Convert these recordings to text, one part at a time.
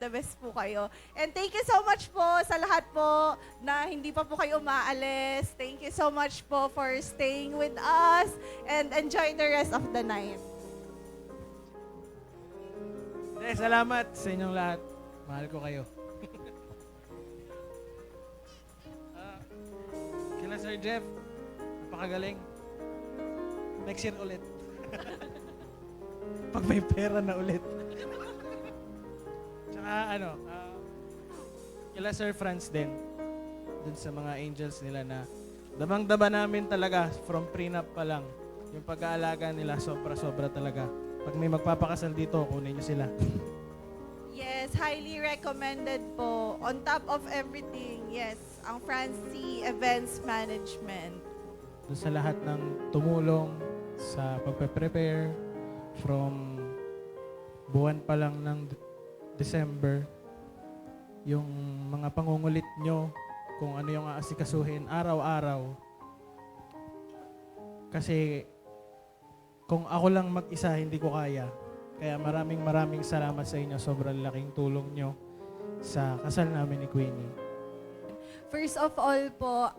the best po kayo. And thank you so much po sa lahat po na hindi pa po kayo umaalis. Thank you so much po for staying with us and enjoy the rest of the night. Salamat sa inyong lahat. Mahal ko kayo. Kila Sir Jeff, napakagaling. Next year ulit. Pag may pera na ulit. Tsaka kila Sir Franz din. Dun sa mga angels nila na damang-dama namin talaga from prenup pa lang. Yung pag-aalaga nila, sobra-sobra talaga. Pag may magpapakasal dito, kunin nyo sila. Yes, highly recommended po. On top of everything, yes, ang Francie Events Management. Doon sa lahat ng tumulong sa pagpe-prepare from buwan pa lang ng December, yung mga pangungulit nyo kung ano yung aasikasuhin araw-araw. Kasi kung ako lang mag-isa, hindi ko kaya. Kaya maraming salamat sa inyo. Sobrang laking tulong nyo sa kasal namin ni Queenie. First of all po,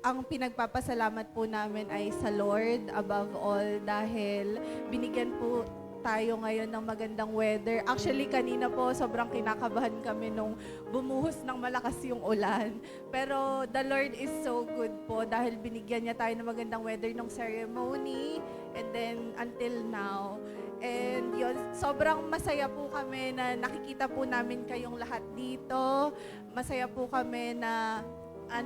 ang pinagpapasalamat po namin ay sa Lord above all dahil binigyan po tayo ngayon ng magandang weather. Actually, kanina po sobrang kinakabahan kami nung bumuhos ng malakas yung ulan. Pero the Lord is so good po dahil binigyan niya tayo ng magandang weather nung ceremony and then until now. And yun, sobrang masaya po kami na nakikita po namin kayong lahat dito. Masaya po kami na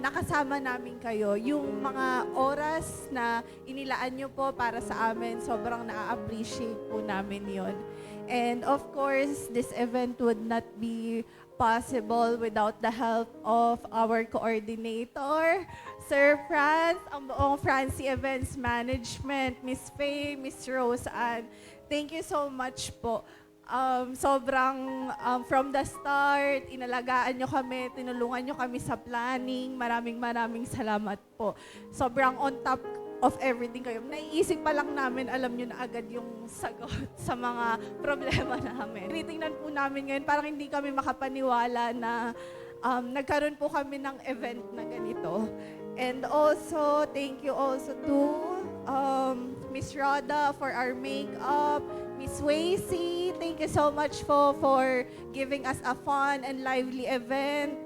nakasama namin kayo. Yung mga oras na inilaan nyo po para sa amin, sobrang na-appreciate po namin yon. And of course, this event would not be possible without the help of our coordinator, Sir Franz, ang buong Francie Events Management, Miss Faye, Miss Rose Ann. Thank you so much po. Sobrang from the start, inalagaan nyo kami, tinulungan nyo kami sa planning. Maraming salamat po. Sobrang on top of everything kayo. Naiisip pa lang namin, alam nyo na agad yung sagot sa mga problema namin. Tinitingnan po namin ngayon, parang hindi kami makapaniwala na nagkaroon po kami ng event na ganito. And also, thank you also to Miss Rhoda for our makeup, Miss Wacy, thank you so much for giving us a fun and lively event.